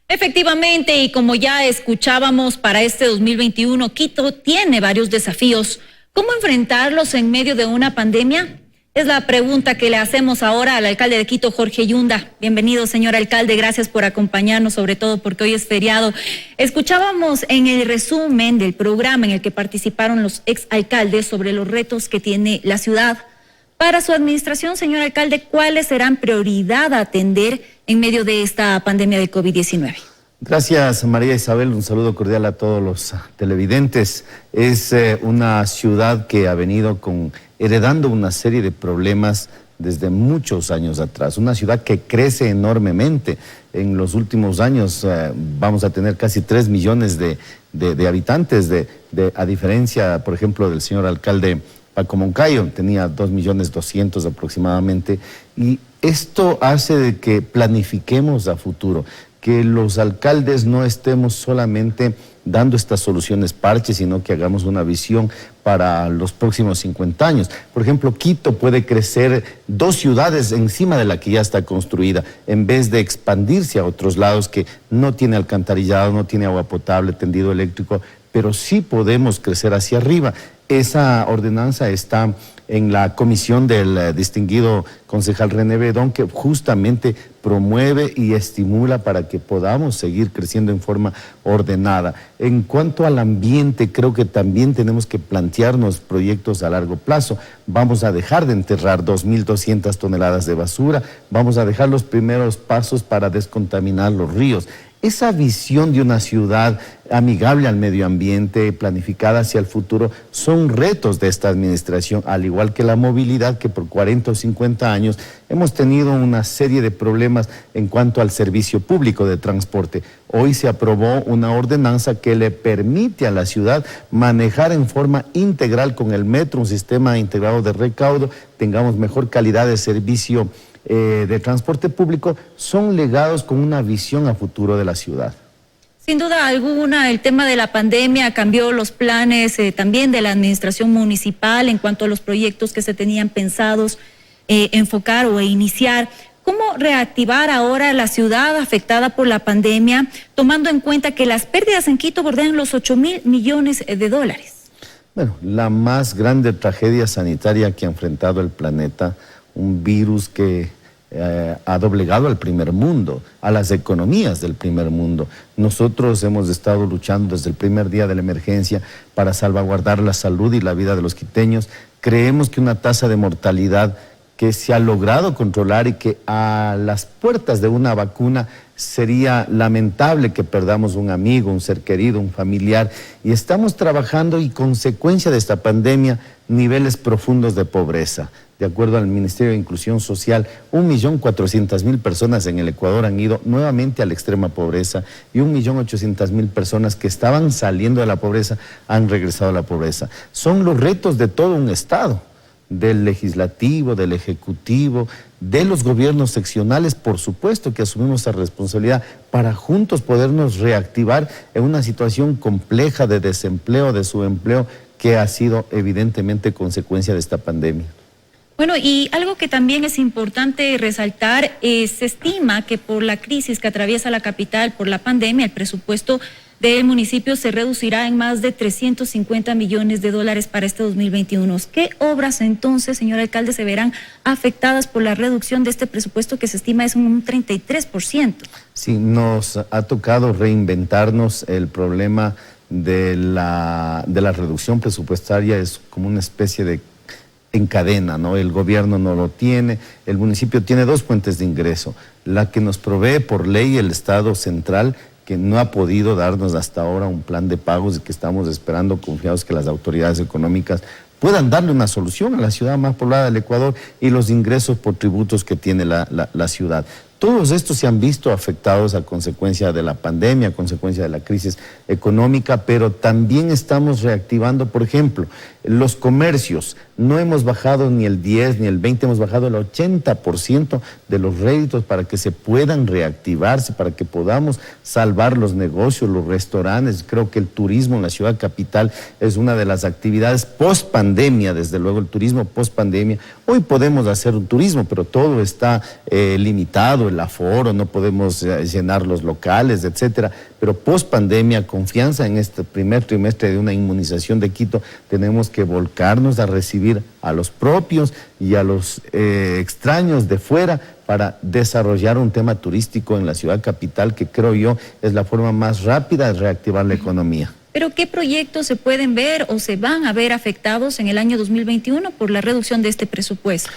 Efectivamente, y como ya escuchábamos, para este 2021, Quito tiene varios desafíos. ¿Cómo enfrentarlos en medio de una pandemia? Es la pregunta que le hacemos ahora al alcalde de Quito, Jorge Yunda. Bienvenido, señor alcalde, gracias por acompañarnos, sobre todo porque hoy es feriado. Escuchábamos en el resumen del programa en el que participaron los exalcaldes sobre los retos que tiene la ciudad. Para su administración, señor alcalde, ¿cuáles serán prioridad a atender en medio de esta pandemia de COVID-19? Gracias, María Isabel. Un saludo cordial a todos los televidentes. Es una ciudad que ha venido heredando una serie de problemas desde muchos años atrás. Una ciudad que crece enormemente. En los últimos años vamos a tener casi 3 millones de habitantes, a diferencia, por ejemplo, del señor alcalde Paco Moncayo, tenía 2.200.000 aproximadamente, y esto hace de que planifiquemos a futuro, que los alcaldes no estemos solamente dando estas soluciones parches, sino que hagamos una visión para los próximos 50 años. Por ejemplo, Quito puede crecer 2 ciudades encima de la que ya está construida, en vez de expandirse a otros lados que no tiene alcantarillado, no tiene agua potable, tendido eléctrico, pero sí podemos crecer hacia arriba. Esa ordenanza está en la comisión del distinguido concejal René Bedón, que justamente promueve y estimula para que podamos seguir creciendo en forma ordenada. En cuanto al ambiente, creo que también tenemos que plantearnos proyectos a largo plazo. Vamos a dejar de enterrar 2.200 toneladas de basura, vamos a dejar los primeros pasos para descontaminar los ríos. Esa visión de una ciudad amigable al medio ambiente, planificada hacia el futuro, son retos de esta administración, al igual que la movilidad, que por 40 o 50 años hemos tenido una serie de problemas en cuanto al servicio público de transporte. Hoy se aprobó una ordenanza que le permite a la ciudad manejar en forma integral con el metro, un sistema integrado de recaudo, tengamos mejor calidad de servicio de transporte público. Son legados con una visión a futuro de la ciudad. Sin duda alguna, el tema de la pandemia cambió los planes también de la administración municipal en cuanto a los proyectos que se tenían pensados enfocar o iniciar. ¿Cómo reactivar ahora la ciudad afectada por la pandemia, tomando en cuenta que las pérdidas en Quito bordean los 8.000 millones de dólares? Bueno, la más grande tragedia sanitaria que ha enfrentado el planeta, un virus que ha doblegado al primer mundo, a las economías del primer mundo. Nosotros hemos estado luchando desde el primer día de la emergencia para salvaguardar la salud y la vida de los quiteños. Creemos que una tasa de mortalidad que se ha logrado controlar y que a las puertas de una vacuna sería lamentable que perdamos un amigo, un ser querido, un familiar, y estamos trabajando, y consecuencia de esta pandemia, niveles profundos de pobreza. De acuerdo al Ministerio de Inclusión Social, 1.400.000 personas en el Ecuador han ido nuevamente a la extrema pobreza, y 1.800.000 personas que estaban saliendo de la pobreza han regresado a la pobreza. Son los retos de todo un Estado, del legislativo, del ejecutivo, de los gobiernos seccionales, por supuesto que asumimos esa responsabilidad para juntos podernos reactivar en una situación compleja de desempleo, de subempleo, que ha sido evidentemente consecuencia de esta pandemia. Bueno, y algo que también es importante resaltar, se estima que por la crisis que atraviesa la capital por la pandemia, el presupuesto del municipio se reducirá en más de 350 millones de dólares para este 2021. ¿Qué obras entonces, señor alcalde, se verán afectadas por la reducción de este presupuesto que se estima es un 33%? Sí, nos ha tocado reinventarnos. El problema de la reducción presupuestaria es como una especie de en cadena, ¿no? El gobierno no lo tiene, el municipio tiene 2 fuentes de ingreso, la que nos provee por ley el Estado central, que no ha podido darnos hasta ahora un plan de pagos y que estamos esperando, confiados que las autoridades económicas puedan darle una solución a la ciudad más poblada del Ecuador, y los ingresos por tributos que tiene la ciudad. Todos estos se han visto afectados a consecuencia de la pandemia, a consecuencia de la crisis económica, pero también estamos reactivando, por ejemplo, los comercios. no hemos bajado ni el 10 ni el 20, hemos bajado el 80% de los réditos para que se puedan reactivarse, para que podamos salvar los negocios, los restaurantes. Creo que el turismo en la ciudad capital es una de las actividades post pandemia, desde luego el turismo post pandemia. Hoy podemos hacer un turismo, pero todo está limitado, el aforo, no podemos llenar los locales, etcétera. Pero post pandemia, confianza en este primer trimestre de una inmunización de Quito, tenemos que volcarnos a recibir a los propios y a los extraños de fuera para desarrollar un tema turístico en la ciudad capital, que creo yo es la forma más rápida de reactivar la economía. ¿Pero qué proyectos se pueden ver o se van a ver afectados en el año 2021 por la reducción de este presupuesto?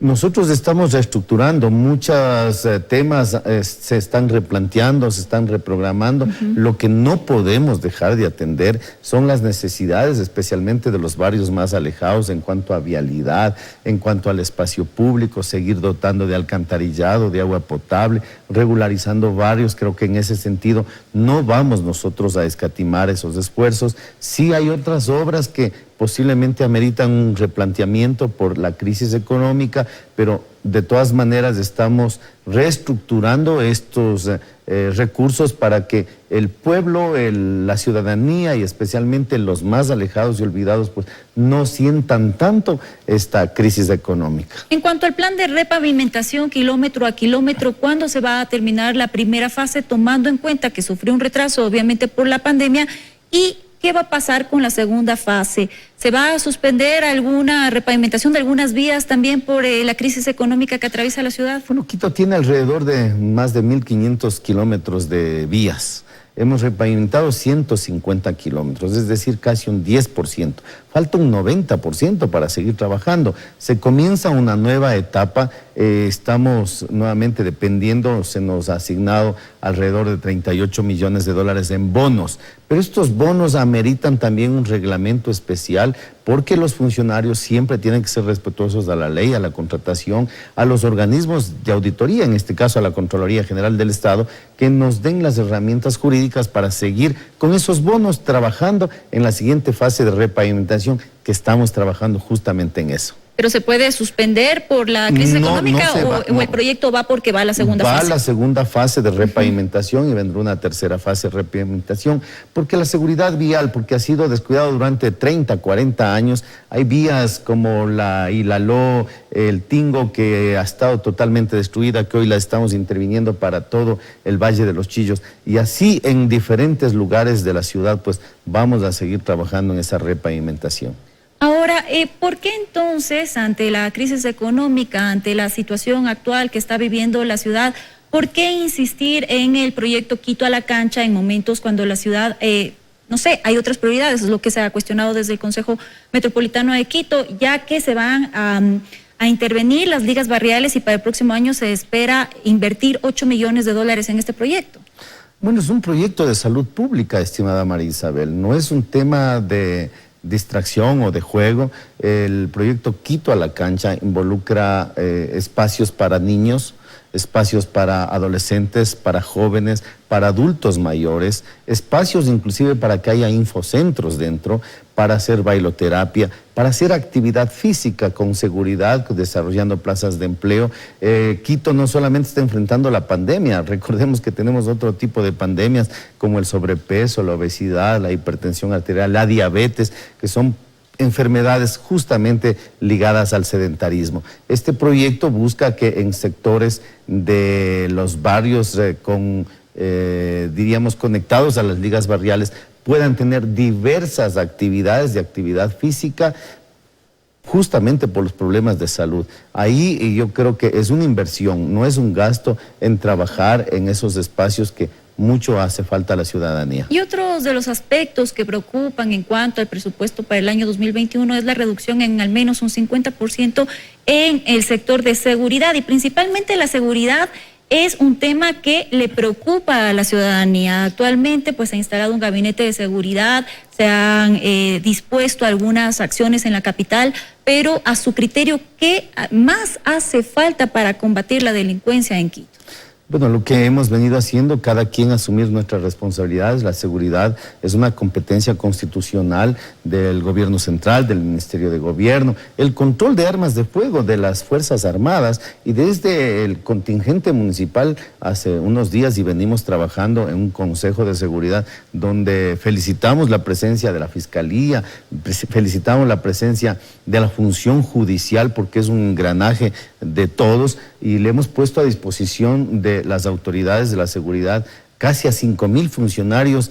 Nosotros estamos reestructurando, muchos temas se están replanteando, se están reprogramando. Lo que no podemos dejar de atender son las necesidades, especialmente de los barrios más alejados en cuanto a vialidad, en cuanto al espacio público, seguir dotando de alcantarillado, de agua potable, regularizando barrios. Creo que en ese sentido no vamos nosotros a escatimar esos esfuerzos. Sí hay otras obras que posiblemente ameritan un replanteamiento por la crisis económica, pero de todas maneras estamos reestructurando estos recursos para que el pueblo, la ciudadanía y especialmente los más alejados y olvidados, pues no sientan tanto esta crisis económica. En cuanto al plan de repavimentación kilómetro a kilómetro, ¿cuándo se va a terminar la primera fase, tomando en cuenta que sufrió un retraso obviamente por la pandemia? ¿Y qué va a pasar con la segunda fase? ¿Se va a suspender alguna repavimentación de algunas vías también por la crisis económica que atraviesa la ciudad? Bueno, Quito tiene alrededor de más de 1.500 kilómetros de vías. Hemos repavimentado 150 kilómetros, es decir, casi un 10%. Falta un 90% para seguir trabajando. Se comienza una nueva etapa, estamos nuevamente dependiendo, se nos ha asignado alrededor de 38 millones de dólares en bonos, pero estos bonos ameritan también un reglamento especial porque los funcionarios siempre tienen que ser respetuosos a la ley, a la contratación, a los organismos de auditoría, en este caso a la Contraloría General del Estado, que nos den las herramientas jurídicas para seguir con esos bonos trabajando en la siguiente fase de repavimentación, que estamos trabajando justamente en eso. ¿Pero se puede suspender por la crisis económica o el proyecto va porque va a la segunda fase? Va a la segunda fase de repavimentación y vendrá una tercera fase de repavimentación, porque la seguridad vial, porque ha sido descuidado durante 30, 40 años, hay vías como la Ilaló, el Tingo, que ha estado totalmente destruida, que hoy la estamos interviniendo para todo el Valle de los Chillos, y así en diferentes lugares de la ciudad, pues vamos a seguir trabajando en esa repavimentación. Ahora, ¿por qué entonces, ante la crisis económica, ante la situación actual que está viviendo la ciudad, por qué insistir en el proyecto Quito a la cancha en momentos cuando la ciudad, no sé, hay otras prioridades? Es lo que se ha cuestionado desde el Consejo Metropolitano de Quito, ya que se van a intervenir las ligas barriales y para el próximo año se espera invertir 8 millones de dólares en este proyecto. Bueno, es un proyecto de salud pública, estimada María Isabel, no es un tema de distracción o de juego. El proyecto Quito a la cancha involucra espacios para niños, espacios para adolescentes, para jóvenes, para adultos mayores, espacios inclusive para que haya infocentros dentro, para hacer bailoterapia, para hacer actividad física con seguridad, desarrollando plazas de empleo. Quito no solamente está enfrentando la pandemia, recordemos que tenemos otro tipo de pandemias como el sobrepeso, la obesidad, la hipertensión arterial, la diabetes, que son enfermedades justamente ligadas al sedentarismo. Este proyecto busca que en sectores de los barrios diríamos conectados a las ligas barriales puedan tener diversas actividades de actividad física justamente por los problemas de salud. Ahí yo creo que es una inversión, no es un gasto en trabajar en esos espacios que mucho hace falta a la ciudadanía. Y otros de los aspectos que preocupan en cuanto al presupuesto para el año 2021 es la reducción en al menos un 50% en el sector de seguridad, y principalmente la seguridad es un tema que le preocupa a la ciudadanía. Actualmente pues se ha instalado un gabinete de seguridad, se han dispuesto algunas acciones en la capital, pero a su criterio, ¿qué más hace falta para combatir la delincuencia en Quito? Bueno, lo que hemos venido haciendo, cada quien asumir nuestras responsabilidades. La seguridad es una competencia constitucional del gobierno central, del Ministerio de Gobierno, el control de armas de fuego de las Fuerzas Armadas, y desde el contingente municipal hace unos días y venimos trabajando en un consejo de seguridad donde felicitamos la presencia de la Fiscalía, felicitamos la presencia de la función judicial porque es un engranaje de todos, y le hemos puesto a disposición de las autoridades de la seguridad casi a 5,000 funcionarios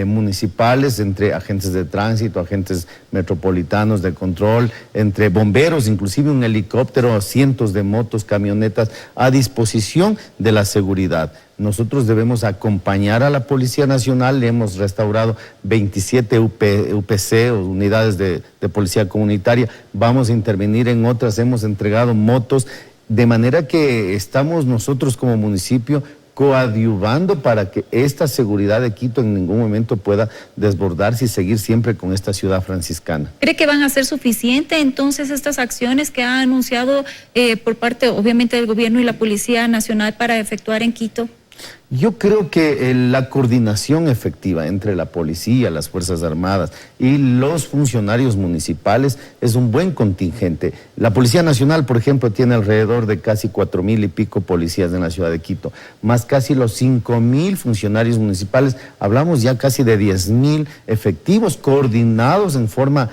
municipales, entre agentes de tránsito, agentes metropolitanos de control, entre bomberos, inclusive un helicóptero, cientos de motos, camionetas a disposición de la seguridad. Nosotros debemos acompañar a la Policía Nacional. Le hemos restaurado 27 UPC, o unidades de policía comunitaria. Vamos a intervenir en otras, hemos entregado motos, de manera que estamos nosotros como municipio coadyuvando para que esta seguridad de Quito en ningún momento pueda desbordarse y seguir siempre con esta ciudad franciscana. ¿Cree que van a ser suficientes entonces estas acciones que ha anunciado por parte obviamente del gobierno y la Policía Nacional para efectuar en Quito? Yo creo que la coordinación efectiva entre la policía, las Fuerzas Armadas y los funcionarios municipales es un buen contingente. La Policía Nacional, por ejemplo, tiene alrededor de casi 4,000 y pico policías en la ciudad de Quito, más casi los 5,000 funcionarios municipales. Hablamos ya casi de 10,000 efectivos coordinados en forma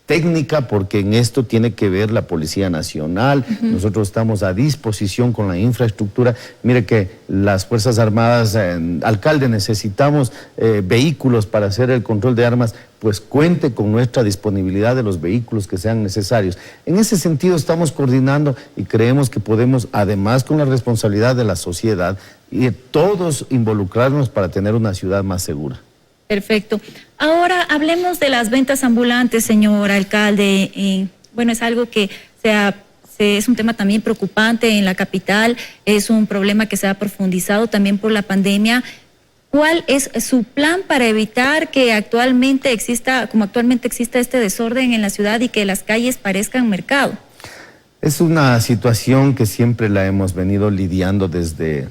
técnica, porque en esto tiene que ver la Policía Nacional. Nosotros estamos a disposición con la infraestructura. Mire que las Fuerzas Armadas, alcalde, necesitamos vehículos para hacer el control de armas, pues cuente con nuestra disponibilidad de los vehículos que sean necesarios. En ese sentido estamos coordinando y creemos que podemos, además con la responsabilidad de la sociedad, y todos involucrarnos para tener una ciudad más segura. Perfecto. Ahora hablemos de las ventas ambulantes, señor alcalde. Bueno, es algo que es un tema también preocupante en la capital, es un problema que se ha profundizado también por la pandemia. ¿Cuál es su plan para evitar que actualmente exista este desorden en la ciudad y que las calles parezcan mercado? Es una situación que siempre la hemos venido lidiando desde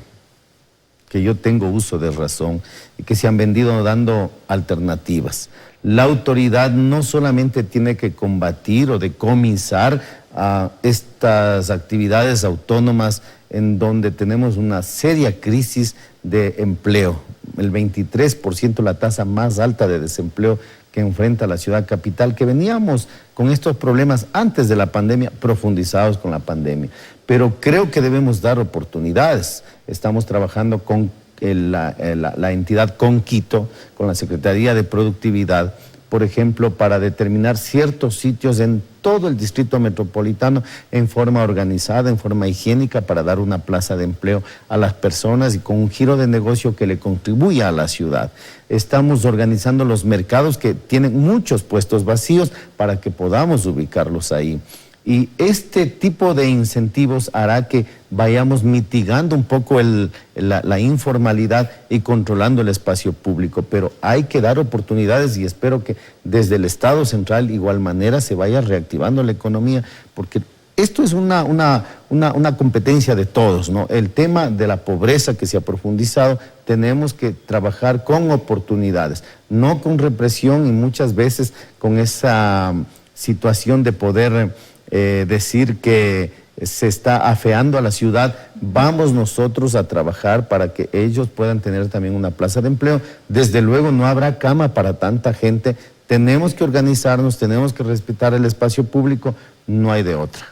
que yo tengo uso de razón y que se han venido dando alternativas. La autoridad no solamente tiene que combatir o decomisar a estas actividades autónomas en donde tenemos una seria crisis de empleo. El 23%, la tasa más alta de desempleo que enfrenta la ciudad capital, que veníamos con estos problemas antes de la pandemia, profundizados con la pandemia. Pero creo que debemos dar oportunidades. Estamos trabajando con la entidad con Quito, con la Secretaría de Productividad, por ejemplo, para determinar ciertos sitios en todo el distrito metropolitano en forma organizada, en forma higiénica, para dar una plaza de empleo a las personas y con un giro de negocio que le contribuya a la ciudad. Estamos organizando los mercados que tienen muchos puestos vacíos para que podamos ubicarlos ahí. Y este tipo de incentivos hará que vayamos mitigando un poco la informalidad y controlando el espacio público. Pero hay que dar oportunidades y espero que desde el Estado central igual manera se vaya reactivando la economía, porque esto es una competencia de todos, ¿no? El tema de la pobreza que se ha profundizado, tenemos que trabajar con oportunidades, no con represión y muchas veces con esa situación de poder decir que se está afeando a la ciudad. Vamos nosotros a trabajar para que ellos puedan tener también una plaza de empleo. Desde luego no habrá cama para tanta gente, tenemos que organizarnos, tenemos que respetar el espacio público, no hay de otra.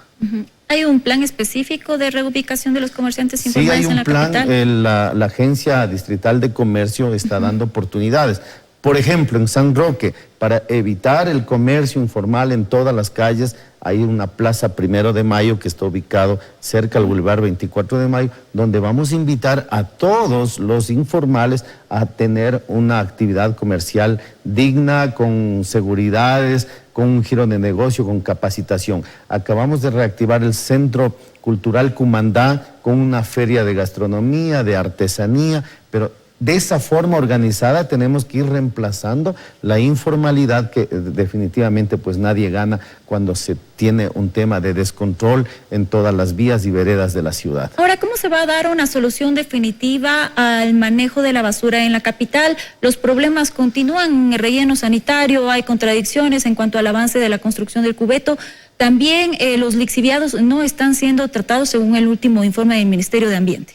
¿Hay un plan específico de reubicación de los comerciantes informales en la capital? Sí, hay un plan. La Agencia Distrital de Comercio está dando oportunidades. Por ejemplo, en San Roque, para evitar el comercio informal en todas las calles, hay una plaza 1 de Mayo que está ubicado cerca al Boulevard 24 de Mayo, donde vamos a invitar a todos los informales a tener una actividad comercial digna, con seguridades, con un giro de negocio, con capacitación. Acabamos de reactivar el Centro Cultural Cumandá con una feria de gastronomía, de artesanía, pero De esa forma organizada tenemos que ir reemplazando la informalidad que definitivamente pues nadie gana cuando se tiene un tema de descontrol en todas las vías y veredas de la ciudad. Ahora, ¿cómo se va a dar una solución definitiva al manejo de la basura en la capital? Los problemas continúan en el relleno sanitario, hay contradicciones en cuanto al avance de la construcción del cubeto. También los lixiviados no están siendo tratados según el último informe del Ministerio de Ambiente.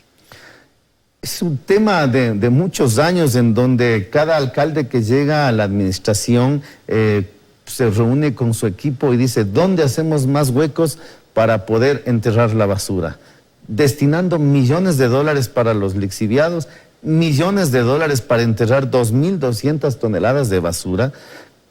Es un tema de muchos años en donde cada alcalde que llega a la administración se reúne con su equipo y dice, ¿dónde hacemos más huecos para poder enterrar la basura? Destinando millones de dólares para los lixiviados, millones de dólares para enterrar 2.200 toneladas de basura,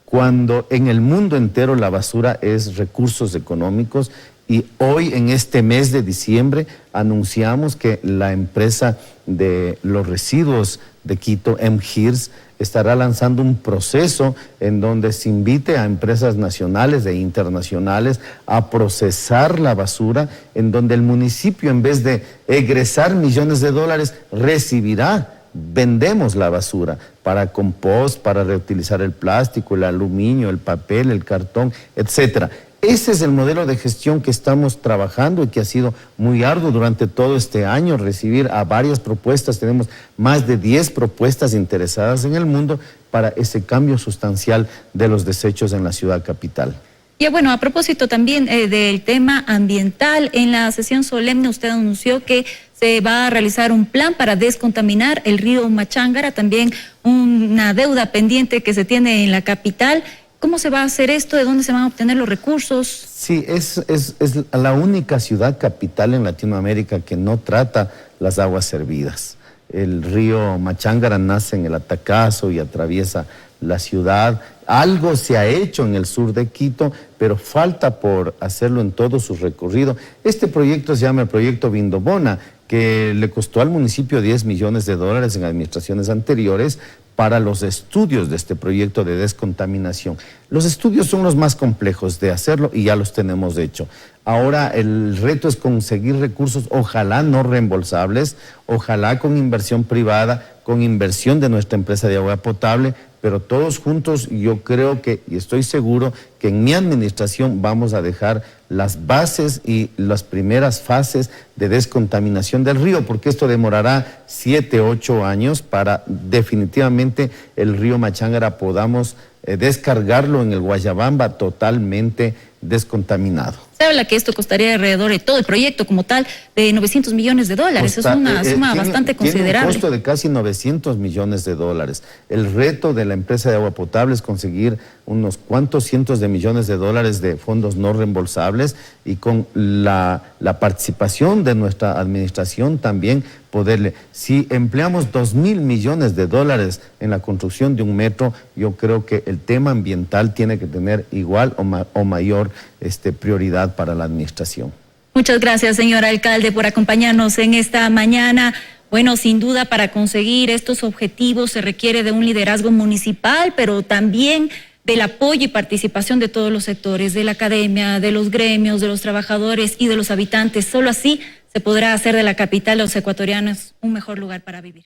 cuando en el mundo entero la basura es recursos económicos. Y hoy, en este mes de diciembre, anunciamos que la empresa de los residuos de Quito, MGIRS, estará lanzando un proceso en donde se invite a empresas nacionales e internacionales a procesar la basura, en donde el municipio, en vez de egresar millones de dólares, vendemos la basura para compost, para reutilizar el plástico, el aluminio, el papel, el cartón, etcétera. Ese es el modelo de gestión que estamos trabajando y que ha sido muy arduo durante todo este año, recibir a varias propuestas. Tenemos más de 10 propuestas interesadas en el mundo para ese cambio sustancial de los desechos en la ciudad capital. Y bueno, a propósito también del tema ambiental, en la sesión solemne usted anunció que se va a realizar un plan para descontaminar el río Machángara, también una deuda pendiente que se tiene en la capital. ¿Cómo se va a hacer esto? ¿De dónde se van a obtener los recursos? Sí, es la única ciudad capital en Latinoamérica que no trata las aguas servidas. El río Machángara nace en el Atacazo y atraviesa la ciudad. Algo se ha hecho en el sur de Quito, pero falta por hacerlo en todo su recorrido. Este proyecto se llama el Proyecto Vindobona, que le costó al municipio 10 millones de dólares en administraciones anteriores para los estudios de este proyecto de descontaminación. Los estudios son los más complejos de hacerlo y ya los tenemos hecho. Ahora el reto es conseguir recursos, ojalá no reembolsables, ojalá con inversión privada, con inversión de nuestra empresa de agua potable, pero todos juntos yo creo que, y estoy seguro, que en mi administración vamos a dejar las bases y las primeras fases de descontaminación del río, porque esto demorará 7, 8 años para definitivamente el río Machángara podamos descargarlo en el Guayabamba totalmente descontaminado. Se habla que esto costaría alrededor de todo el proyecto como tal de 900 millones de dólares. Es una suma bastante considerable. Tiene un costo de casi 900 millones de dólares. El reto de la empresa de agua potable es conseguir unos cuantos cientos de millones de dólares de fondos no reembolsables y con la participación de nuestra administración también poderle. Si empleamos 2.000 millones de dólares en la construcción de un metro, yo creo que el tema ambiental tiene que tener igual o mayor prioridad para la administración. Muchas gracias, señor alcalde, por acompañarnos en esta mañana. Bueno, sin duda, para conseguir estos objetivos se requiere de un liderazgo municipal, pero también del apoyo y participación de todos los sectores, de la academia, de los gremios, de los trabajadores y de los habitantes. Solo así se podrá hacer de la capital de los ecuatorianos un mejor lugar para vivir.